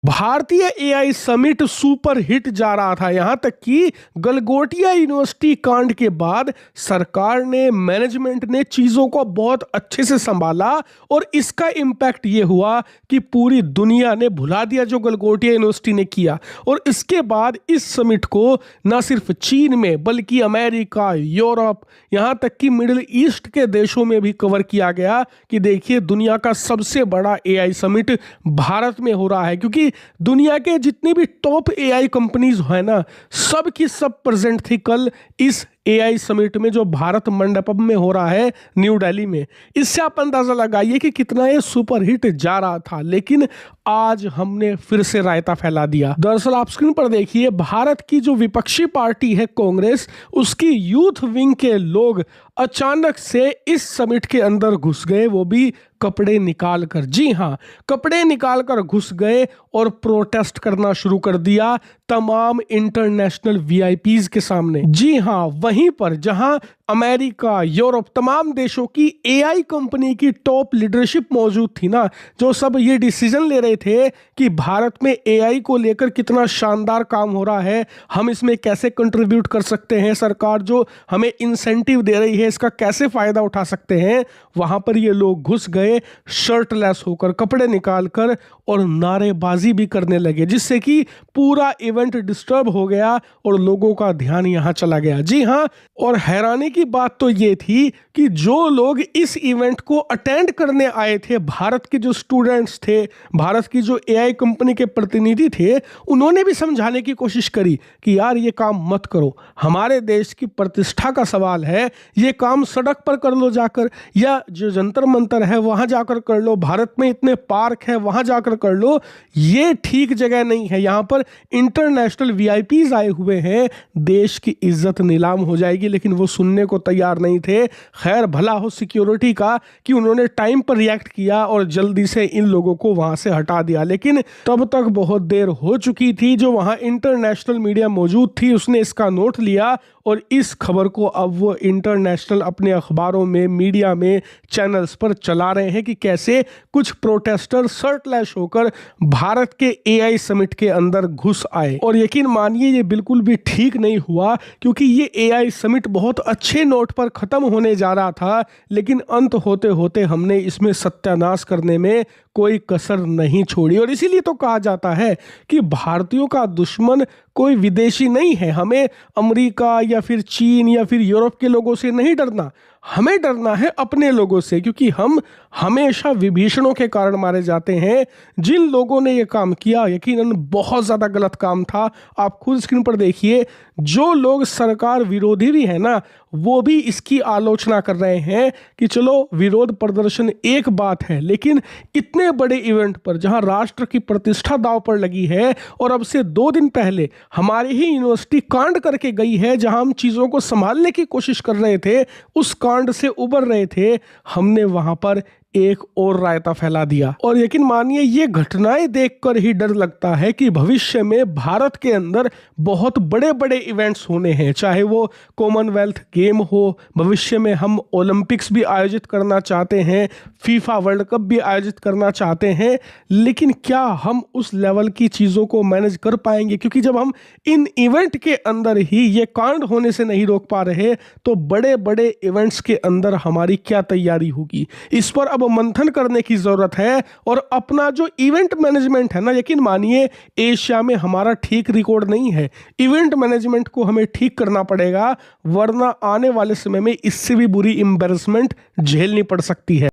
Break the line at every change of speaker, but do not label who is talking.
भारतीय AI summit super hit जा रहा था। यहां तक कि गलगोटिया यूनिवर्सिटी कांड के बाद सरकार ने, मैनेजमेंट ने चीजों को बहुत अच्छे से संभाला और इसका इम्पैक्ट ये हुआ कि पूरी दुनिया ने भुला दिया जो गलगोटिया यूनिवर्सिटी ने किया। और इसके बाद इस समिट को न सिर्फ चीन में बल्कि अमेरिका, यूरोप, यहां तक कि मिडिल ईस्ट के देशों में भी कवर किया गया कि देखिए दुनिया का सबसे बड़ा एआई समिट भारत में हो रहा है। क्योंकि दुनिया के जितनी भी टॉप एआई कंपनीज है ना, सब की सब प्रेजेंट थी कल इस एआई समिट में जो भारत मंडपम में हो रहा है न्यू दिल्ली में। इससे आप अंदाजा लगाइए कि कितना ये सुपर हिट जा रहा था। लेकिन आज हमने फिर से रायता फैला दिया। दरअसल आप स्क्रीन पर देखिए, भारत की जो विपक्षी पार्टी है कांग्रेस, उसकी यूथ विंग के लोग अचानक से इस समिट के अंदर घुस गए, वो भी कपड़े निकाल कर। जी हाँ, कपड़े निकाल कर घुस गए और प्रोटेस्ट करना शुरू कर दिया तमाम इंटरनेशनल वीआईपीज के सामने। जी हाँ, वहीं पर जहां अमेरिका, यूरोप, तमाम देशों की एआई कंपनी की टॉप लीडरशिप मौजूद थी ना, जो सब ये डिसीजन ले रहे थे कि भारत में एआई को लेकर कितना शानदार काम हो रहा है, हम इसमें कैसे कंट्रीब्यूट कर सकते हैं, सरकार जो हमें इंसेंटिव दे रही है इसका कैसे फायदा उठा सकते हैं, वहां पर ये लोग घुस गए शर्टलेस होकर, कपड़े निकालकर, और नारेबाजी भी करने लगे, जिससे कि पूरा इवेंट डिस्टर्ब हो गया और लोगों का ध्यान यहां चला गया। जी हाँ, और हैरानी की बात तो ये थी कि जो लोग इस इवेंट को अटेंड करने आए थे, भारत के जो स्टूडेंट्स थे, भारत की जो एआई कंपनी के प्रतिनिधि थे, उन्होंने भी समझाने की कोशिश करी कि यार ये काम मत करो, हमारे देश की प्रतिष्ठा का सवाल है, ये काम सड़क पर कर लो जाकर, या जो जंतर मंतर है वहां जाकर कर लो, भारत में इतने पार्क है वहां जाकर कर लो, ये ठीक जगह नहीं है, यहां पर इंटरनेशनल वीआईपीज आए हुए हैं, देश की इज्जत नीलाम हो जाएगी। लेकिन वो सुनने को तैयार नहीं थे। खैर भला हो सिक्योरिटी का कि उन्होंने टाइम पर रिएक्ट किया और जल्दी से इन लोगों को वहां से हटा दिया। लेकिन तब तक बहुत देर हो चुकी थी। जो वहां इंटरनेशनल मीडिया मौजूद थी उसने इसका नोट लिया और इस खबर को अब वो इंटरनेशनल अपने अखबारों में, मीडिया में, चैनल्स पर चला रहे हैं कि कैसे कुछ प्रोटेस्टर शर्टलेस होकर भारत के एआई समिट के अंदर घुस आए। और यकीन मानिए ये बिल्कुल भी ठीक नहीं हुआ, क्योंकि ये एआई समिट बहुत अच्छे नोट पर खत्म होने जा रहा था, लेकिन अंत होते होते हमने इसमें सत्यानाश करने में कोई कसर नहीं छोड़ी। और इसीलिए तो कहा जाता है कि भारतीयों का दुश्मन कोई विदेशी नहीं है। हमें अमेरिका या फिर चीन या फिर यूरोप के लोगों से नहीं डरना, हमें डरना है अपने लोगों से, क्योंकि हम हमेशा विभीषणों के कारण मारे जाते हैं। जिन लोगों ने ये काम किया यकीनन बहुत ज़्यादा गलत काम था। आप खुद स्क्रीन पर देखिए, जो लोग सरकार विरोधी भी है ना, वो भी इसकी आलोचना कर रहे हैं कि चलो विरोध प्रदर्शन एक बात है, लेकिन इतने बड़े इवेंट पर जहां राष्ट्र की प्रतिष्ठा दांव पर लगी है, और अब से 2 दिन पहले हमारी ही यूनिवर्सिटी कांड करके गई है, जहां हम चीज़ों को संभालने की कोशिश कर रहे थे, उस कांड से उबर रहे थे, हमने वहां पर एक और रायता फैला दिया। और यकीन मानिए ये घटनाएं देखकर ही डर लगता है कि भविष्य में भारत के अंदर बहुत बड़े बड़े इवेंट्स होने हैं, चाहे वो कॉमनवेल्थ गेम हो, भविष्य में हम ओलंपिक्स भी आयोजित करना चाहते हैं, फीफा वर्ल्ड कप भी आयोजित करना चाहते हैं, लेकिन क्या हम उस लेवल की चीज़ों को मैनेज कर पाएंगे? क्योंकि जब हम इन इवेंट के अंदर ही ये कांड होने से नहीं रोक पा रहे, तो बड़े बड़े इवेंट्स के अंदर हमारी क्या तैयारी होगी? इस पर मंथन करने की जरूरत है। और अपना जो इवेंट मैनेजमेंट है ना, यकीन मानिए एशिया में हमारा ठीक रिकॉर्ड नहीं है। इवेंट मैनेजमेंट को हमें ठीक करना पड़ेगा, वरना आने वाले समय में इससे भी बुरी एम्बैरेसमेंट झेलनी पड़ सकती है।